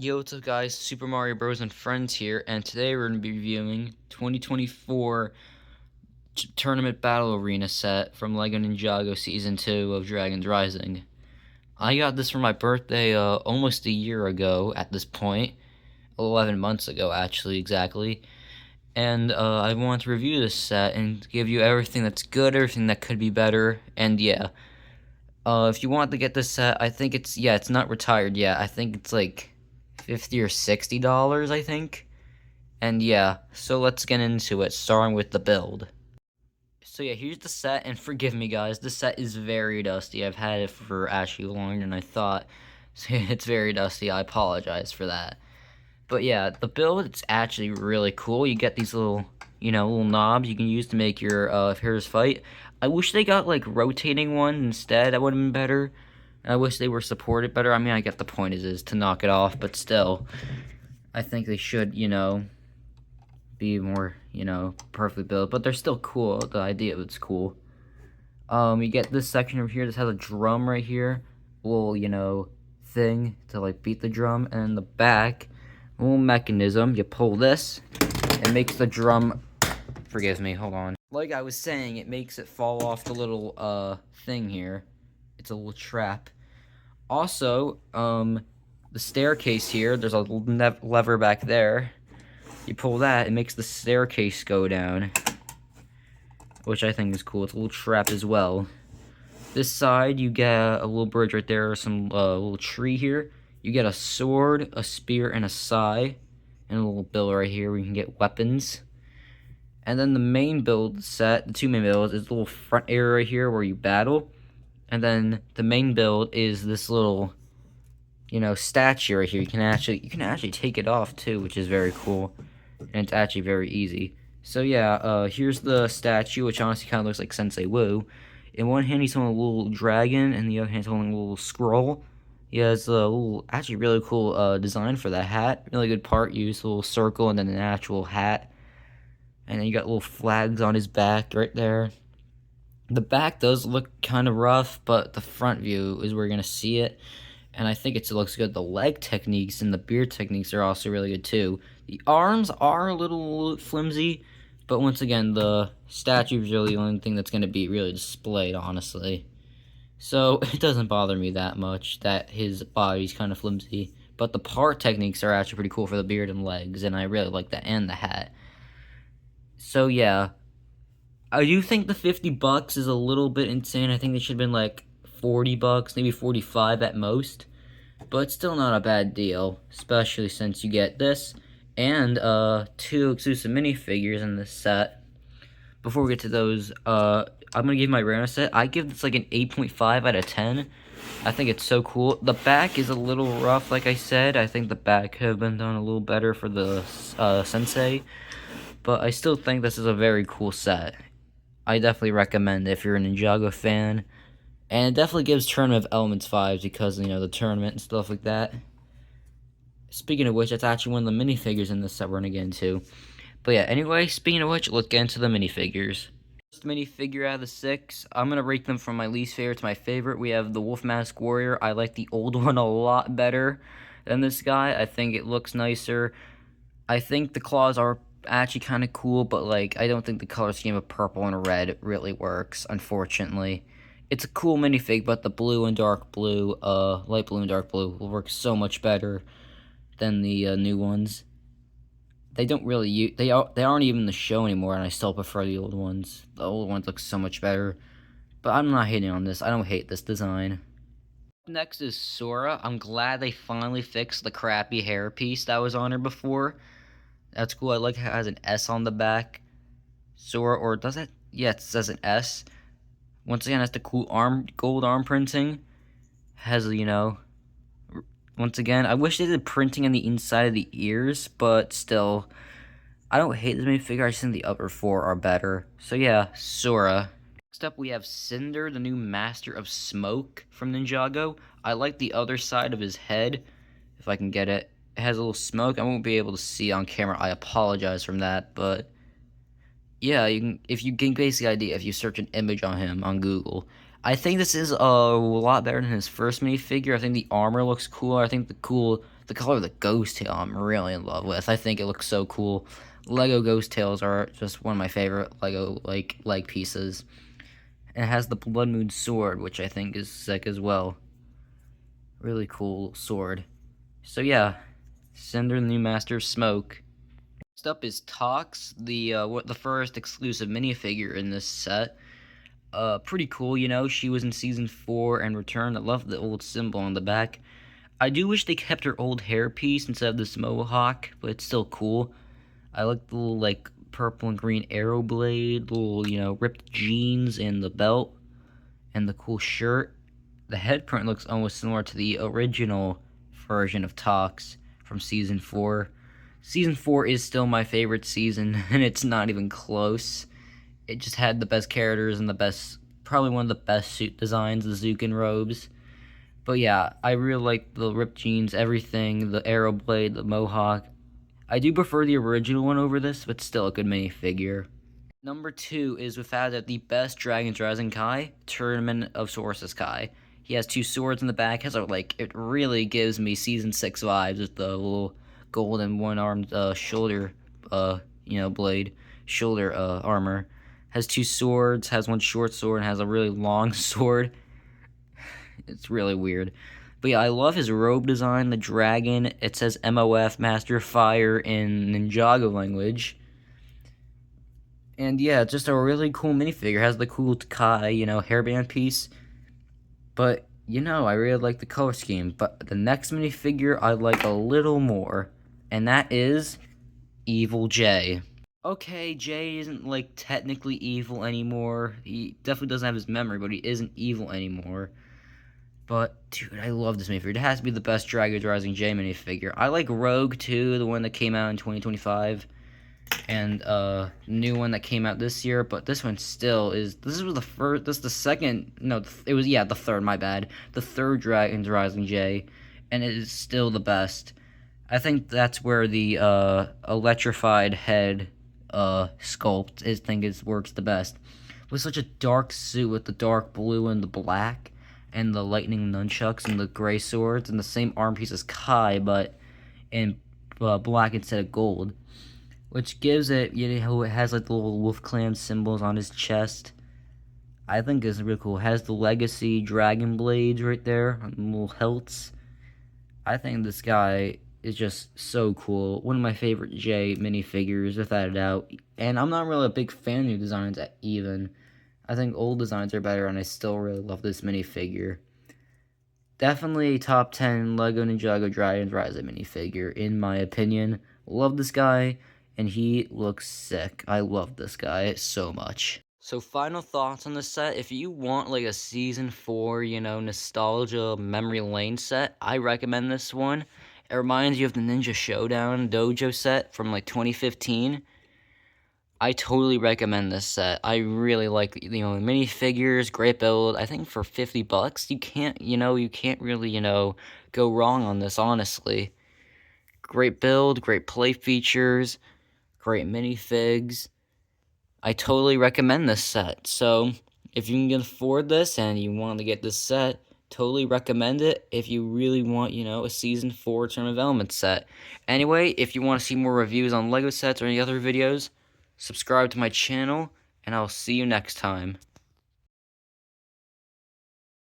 Yo, what's up guys, Super Mario Bros. And Friends here, and today we're going to be reviewing 2024 Tournament Battle Arena set from LEGO Ninjago Season 2 of Dragons Rising. I got this for my birthday almost a year ago at this point, 11 months ago actually, exactly. And I want to review this set and give you everything that's good, everything that could be better, and yeah. If you want to get this set, I think it's not retired yet. I think it's like $50 or $60, I think. And yeah, so let's get into it, starting with the build. So yeah, here's the set, and forgive me guys, the set is very dusty. I've had it for actually longer than I thought. So it's very dusty, I apologize for that. But yeah, the build, it's actually really cool. You get these little, little knobs you can use to make your heroes fight. I wish they got like rotating one instead, that would have been better. I wish they were supported better. I mean, I get the point is to knock it off, but still, I think they should, be more, perfectly built. But they're still cool. The idea of it's cool. You get this section over here. This has a drum right here, a little, thing to like beat the drum, and in the back, a little mechanism. You pull this, it makes the drum. Forgive me. Hold on. Like I was saying, it makes it fall off the little thing here. It's a little trap. Also, the staircase here, there's a lever back there. You pull that, it makes the staircase go down, which I think is cool. It's a little trap as well. This side, you get a little bridge right there, some little tree here. You get a sword, a spear, and a sai, and a little bill right here where you can get weapons. And then the main build set, the two main builds, is the little front area right here where you battle. And then the main build is this little, statue right here. You can actually take it off too, which is very cool, and it's actually very easy. So yeah, here's the statue, which honestly kind of looks like Sensei Wu. In one hand, he's holding a little dragon, and the other hand, he's holding a little scroll. He has a little, actually really cool design for that hat. Really good part use, a little circle and then an actual hat. And then you got little flags on his back right there. The back does look kind of rough, but the front view is where you're going to see it. And I think it looks good. The leg techniques and the beard techniques are also really good too. The arms are a little flimsy, but once again, the statue is really the only thing that's going to be really displayed, honestly. So it doesn't bother me that much that his body's kind of flimsy. But the part techniques are actually pretty cool for the beard and legs, and I really like that, and the hat. So yeah, I do think the $50 is a little bit insane. I think they should have been like $40, maybe 45 at most. But it's still not a bad deal, especially since you get this and two exclusive minifigures in this set. Before we get to those, I'm gonna give my rareness set. I give this like an 8.5 out of 10. I think it's so cool. The back is a little rough, like I said. I think the back could have been done a little better for the sensei. But I still think this is a very cool set. I definitely recommend it if you're a Ninjago fan. And it definitely gives Tournament of Elements vibes because, the tournament and stuff like that. Speaking of which, that's actually one of the minifigures in this set we're going to get into. But yeah, anyway, speaking of which, let's get into the minifigures. First minifigure out of the 6, I'm going to rate them from my least favorite to my favorite. We have the Wolf Mask Warrior. I like the old one a lot better than this guy. I think it looks nicer. I think the claws are actually kind of cool, but like I don't think the color scheme of purple and red really works, unfortunately. It's a cool minifig, but the blue and dark blue, light blue and dark blue will work so much better than the new ones. They don't really use, they aren't even in the show anymore, and I still prefer the old ones. The old ones look so much better, but I'm not hating on this. I don't hate this design. Next is Sora. I'm glad they finally fixed the crappy hairpiece that was on her before. That's cool. I like how it has an S on the back. Sora, or does it? Yeah, it says an S. Once again, that's the cool gold arm printing. Has, once again, I wish they did printing on the inside of the ears, but still, I don't hate this minifigure. I just think the upper 4 are better. So yeah, Sora. Next up, we have Cinder, the new Master of Smoke from Ninjago. I like the other side of his head, if I can get it. It has a little smoke. I won't be able to see on camera. I apologize from that, but yeah, if you get basically idea if you search an image on him on Google. I think this is a lot better than his first minifigure. I think the armor looks cooler. I think the color of the ghost tail I'm really in love with. I think it looks so cool. Lego ghost tails are just one of my favorite Lego leg pieces. And it has the Blood Moon sword, which I think is sick as well. Really cool sword. So yeah, Cinder, the new master of smoke. Next up is Tox, the first exclusive minifigure in this set. Pretty cool, you know. She was in season 4 and returned. I love the old symbol on the back. I do wish they kept her old hairpiece instead of this mohawk, but it's still cool. I like the little, like, purple and green arrow blade, little, you know, ripped jeans and the belt, and the cool shirt. The head print looks almost similar to the original version of Tox from season 4. Season 4 is still my favorite season, and it's not even close. It just had the best characters and probably one of the best suit designs, the Zukin robes. But yeah, I really like the ripped jeans, everything, the arrow blade, the mohawk. I do prefer the original one over this, but still a good minifigure. Number 2 is without doubt the best Dragon's Rising Kai, Tournament of Swords Kai. He has 2 swords in the back. It really gives me season 6 vibes with the little golden one-armed shoulder, blade, shoulder armor. Has 2 swords, has 1 short sword, and has a really long sword. It's really weird. But yeah, I love his robe design, the dragon. It says MOF, Master of Fire, in Ninjago language. And yeah, it's just a really cool minifigure. It has the cool Kai, hairband piece. But, I really like the color scheme. But the next minifigure I like a little more. And that is Evil Jay. Okay, Jay isn't, technically evil anymore. He definitely doesn't have his memory, but he isn't evil anymore. But, dude, I love this minifigure. It has to be the best Dragon's Rising Jay minifigure. I like Rogue, too, the one that came out in 2025. And, new one that came out this year. But this one still is... This was the first... This is the second... No, it was, the third, my bad. The third Dragon's Rising Jay. And it is still the best. I think that's where the, electrified head, sculpt works the best. With such a dark suit with the dark blue and the black... and the lightning nunchucks and the gray swords and the same arm piece as Kai, but in black instead of gold, which gives it, it has the little wolf clan symbols on his chest. I think it's really cool. It has the legacy dragon blades right there on the little hilts. I think this guy is just so cool. One of my favorite J minifigures, without a doubt. And I'm not really a big fan of new designs even. I think old designs are better, and I still really love this minifigure. Definitely a top 10 LEGO Ninjago Dragon's Rising minifigure, in my opinion. Love this guy, and he looks sick. I love this guy so much. So final thoughts on this set. If you want a season 4, nostalgia memory lane set, I recommend this one. It reminds you of the Ninja Showdown Dojo set from 2015. I totally recommend this set. I really like, minifigures, great build. I think for $50, you can't really, go wrong on this, honestly. Great build, great play features, great minifigs. I totally recommend this set. So, if you can afford this and you want to get this set, totally recommend it if you really want, a Season 4 Tournament of Elements set. Anyway, if you want to see more reviews on LEGO sets or any other videos, subscribe to my channel, and I'll see you next time.